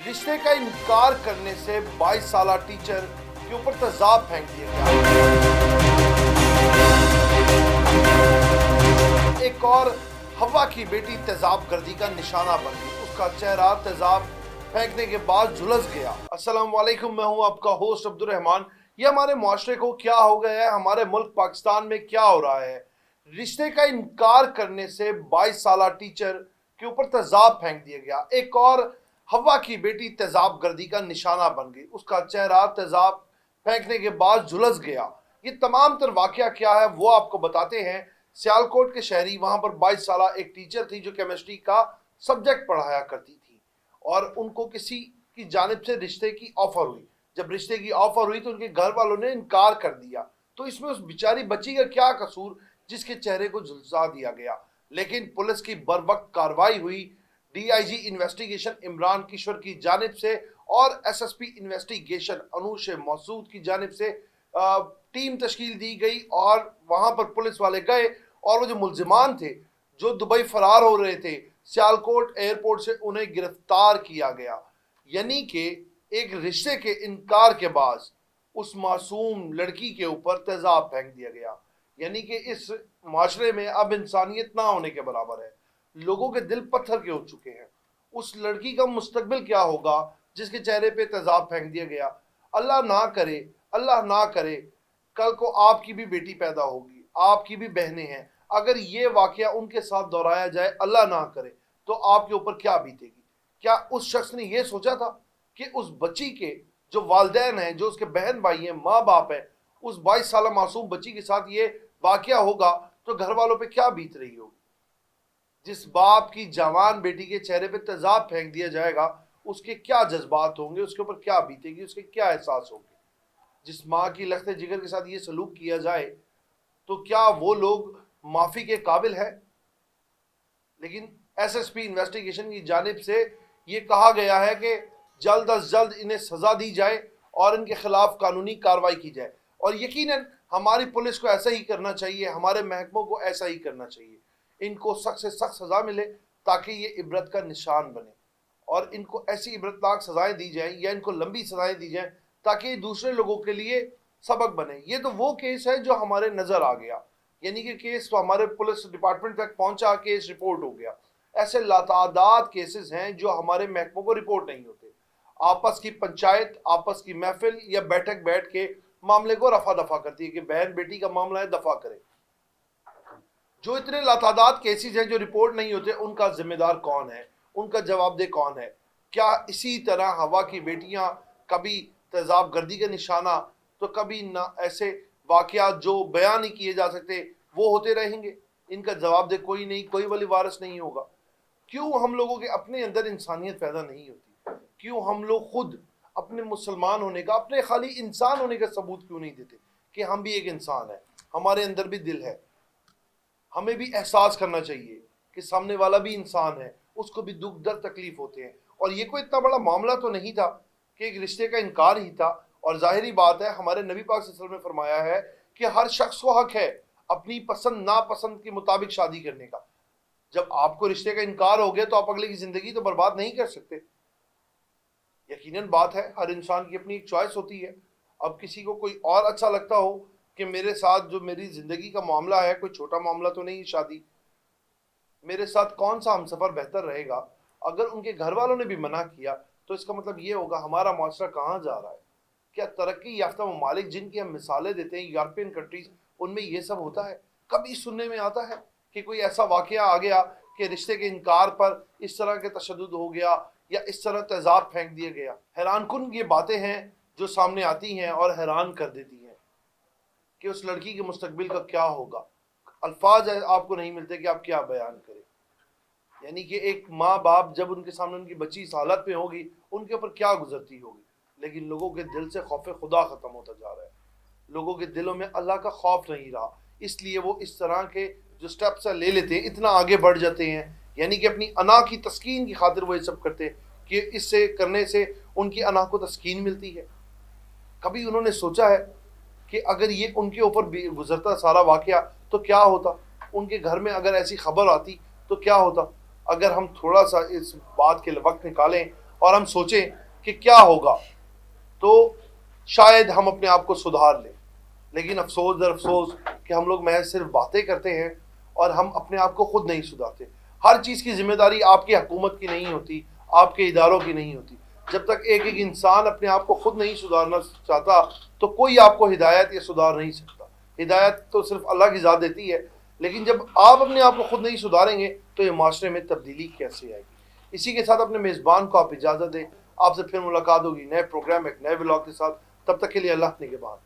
रिश्ते का इनकार करने से 22 साल टीचर के ऊपर तेजाब फेंक दिया गया। एक और हवा की बेटी तेजाब गर्दी का निशाना बन गई। उसका चेहरा तेजाब फेंकने के बाद झुलस गया। अस्सलाम वालेकुम, मैं हूं आपका होस्ट अब्दुल रहमान। ये हमारे मुआशरे को क्या हो गया है, हमारे मुल्क पाकिस्तान में क्या हो रहा है। रिश्ते का इनकार करने से 22 साल टीचर के ऊपर तेजाब फेंक दिया गया। एक और हवा की बेटी तेजाब गर्दी का निशाना बन गई। उसका चेहरा तेजाब फेंकने के बाद झुलस गया। ये तमाम तर वाकया क्या है वो आपको बताते हैं। सियालकोट के शहरी, वहां पर 22 साल एक टीचर थी जो केमिस्ट्री का सब्जेक्ट पढ़ाया करती थी और उनको किसी की जानिब से रिश्ते की ऑफर हुई। जब रिश्ते की ऑफर हुई तो उनके घर वालों ने इनकार कर दिया। तो इसमें उस बेचारी बच्ची का क्या कसूर जिसके चेहरे को झुलसा दिया गया। लेकिन पुलिस की बरवक्त कार्रवाई हुई। डीआईजी इन्वेस्टिगेशन इमरान किशोर की जानिब से और एसएसपी इन्वेस्टिगेशन अनूश मसूद की जानिब से टीम तश्कील दी गई और वहां पर पुलिस वाले गए और वो जो मुल्जिमान थे जो दुबई फरार हो रहे थे, सियालकोट एयरपोर्ट से उन्हें गिरफ्तार किया गया। यानी कि एक रिश्ते के इनकार के बाद उस मासूम लड़की के ऊपर तेजाब फेंक दिया गया। यानी कि इस माशरे में अब इंसानियत ना होने के बराबर है। लोगों के दिल पत्थर के हो चुके हैं। उस लड़की का मुस्तकबिल क्या होगा जिसके चेहरे पे तेजाब फेंक दिया गया। अल्लाह ना करे, अल्लाह ना करे कल को आपकी भी बेटी पैदा होगी, आपकी भी बहनें हैं। अगर ये वाकया उनके साथ दोहराया जाए, अल्लाह ना करे, तो आपके ऊपर क्या बीतेगी। क्या उस शख्स ने यह सोचा था कि उस बच्ची के जो वालिदैन हैं, जो उसके बहन भाई हैं, माँ बाप हैं, उस 22 साल मासूम बच्ची के साथ ये वाकया होगा तो घर वालों पे क्या बीत रही होगी। जिस बाप की जवान बेटी के चेहरे पे तेजाब फेंक दिया जाएगा उसके क्या जज्बात होंगे, उसके ऊपर क्या बीतेगी, उसके क्या एहसास होंगे। जिस माँ की लख्ते जिगर के साथ ये सलूक किया जाए तो क्या वो लोग माफ़ी के काबिल है। लेकिन एसएसपी इन्वेस्टिगेशन की जानिब से ये कहा गया है कि जल्द अज जल्द इन्हें सज़ा दी जाए और इनके खिलाफ कानूनी कार्रवाई की जाए। और यकीनन हमारी पुलिस को ऐसा ही करना चाहिए, हमारे महकमों को ऐसा ही करना चाहिए। इनको सख्त से सख्त सज़ा मिले ताकि ये इबरत का निशान बने और इनको ऐसी इबरतनाक सज़ाएं दी जाएं या इनको लंबी सज़ाएं दी जाएं ताकि दूसरे लोगों के लिए सबक बने। ये तो वो केस है जो हमारे नज़र आ गया, यानी कि केस तो हमारे पुलिस डिपार्टमेंट तक पहुंचा, केस रिपोर्ट हो गया। ऐसे लातादाद केसेस हैं जो हमारे महकमों को रिपोर्ट नहीं होते। आपस की पंचायत, आपस की महफिल या बैठक बैठ के मामले को रफा दफा करती है कि बहन बेटी का मामला है, दफा करें। जो इतने लातादाद केसेस हैं जो रिपोर्ट नहीं होते, उनका जिम्मेदार कौन है, उनका जवाबदेह कौन है। क्या इसी तरह हवा की बेटियां कभी तेजाब गर्दी का निशाना तो कभी ना ऐसे वाकयात जो बयान नहीं किए जा सकते वो होते रहेंगे। इनका जवाबदेह कोई नहीं, कोई वली वारिस नहीं होगा। क्यों हम लोगों के अपने अंदर इंसानियत पैदा नहीं होती? क्यों हम लोग खुद अपने मुसलमान होने का, अपने खाली इंसान होने का सबूत क्यों नहीं देते कि हम भी एक इंसान है, हमारे अंदर भी दिल है। हमें भी एहसास करना चाहिए कि सामने वाला भी इंसान है, उसको भी दुख दर्द तकलीफ होते हैं। और ये कोई इतना बड़ा मामला तो नहीं था कि एक रिश्ते का इनकार ही था। और जाहिरी बात है, हमारे नबी पाक सल्लल्लाहु अलैहि वसल्लम ने फरमाया है कि हर शख्स को हक है अपनी पसंद नापसंद के मुताबिक शादी करने का। जब आपको रिश्ते का इनकार हो गया तो आप अगले की जिंदगी तो बर्बाद नहीं कर सकते। यकीनन बात है, हर इंसान की अपनी एक चॉइस होती है। अब किसी को कोई और अच्छा लगता हो कि मेरे साथ जो मेरी जिंदगी का मामला है, कोई छोटा मामला तो नहीं शादी, मेरे साथ कौन सा हमसफर बेहतर रहेगा। अगर उनके घर वालों ने भी मना किया तो इसका मतलब ये होगा हमारा माशरा कहाँ जा रहा है। क्या तरक्की याफ्ता ममालिक जिनकी हम मिसालें देते हैं, यूरोपियन कंट्रीज, उनमें ये सब होता है? कभी सुनने में आता है कि कोई ऐसा वाकया आ गया कि रिश्ते के इनकार पर इस तरह के तशद्दुद हो गया या इस तरह तेजाब फेंक दिया गया। हैरानकुन ये बातें हैं जो सामने आती हैं और हैरान कर देती हैं कि उस लड़की के मुस्तकबिल का क्या होगा। अल्फाज आपको नहीं मिलते कि आप क्या बयान करें। यानी कि एक माँ बाप जब उनके सामने उनकी बच्ची इस हालत में होगी, उनके ऊपर क्या गुजरती होगी। लेकिन लोगों के दिल से खौफ खुदा ख़त्म होता जा रहा है। लोगों के दिलों में अल्लाह का खौफ नहीं रहा, इसलिए वो इस तरह के जो स्टेप्स ले लेते हैं, इतना आगे बढ़ जाते हैं। यानी कि अपनी अना की तस्कीन की खातिर वो ये सब करते हैं कि इससे करने से उनकी अना को तस्कीन मिलती है। कभी उन्होंने सोचा है कि अगर ये उनके ऊपर गुजरता सारा वाकया तो क्या होता? उनके घर में अगर ऐसी खबर आती तो क्या होता? अगर हम थोड़ा सा इस बात के वक्त निकालें اور ہم سوچیں کہ کیا ہوگا تو شاید ہم اپنے آپ کو سدھار لیں. لیکن افسوس در افسوس کہ ہم لوگ محض صرف باتیں کرتے ہیں اور ہم اپنے آپ کو خود نہیں سدھارتے. ہر چیز کی ذمہ داری آپ کی حکومت کی نہیں ہوتی, آپ کے اداروں کی نہیں ہوتی. جب تک ایک ایک انسان اپنے آپ کو خود نہیں سدھارنا چاہتا تو کوئی آپ کو ہدایت یا سدھار نہیں سکتا. ہدایت تو صرف اللہ کی ذات دیتی ہے, لیکن جب آپ اپنے آپ کو خود نہیں سدھاریں گے تو یہ معاشرے میں تبدیلی کیسے آئے گی. اسی کے ساتھ اپنے میزبان کو آپ اجازت دیں. آپ سے پھر ملاقات ہوگی نئے پروگرام ایک نئے ولاگ کے ساتھ. تب تک کے لیے اللہ نے کے بعد.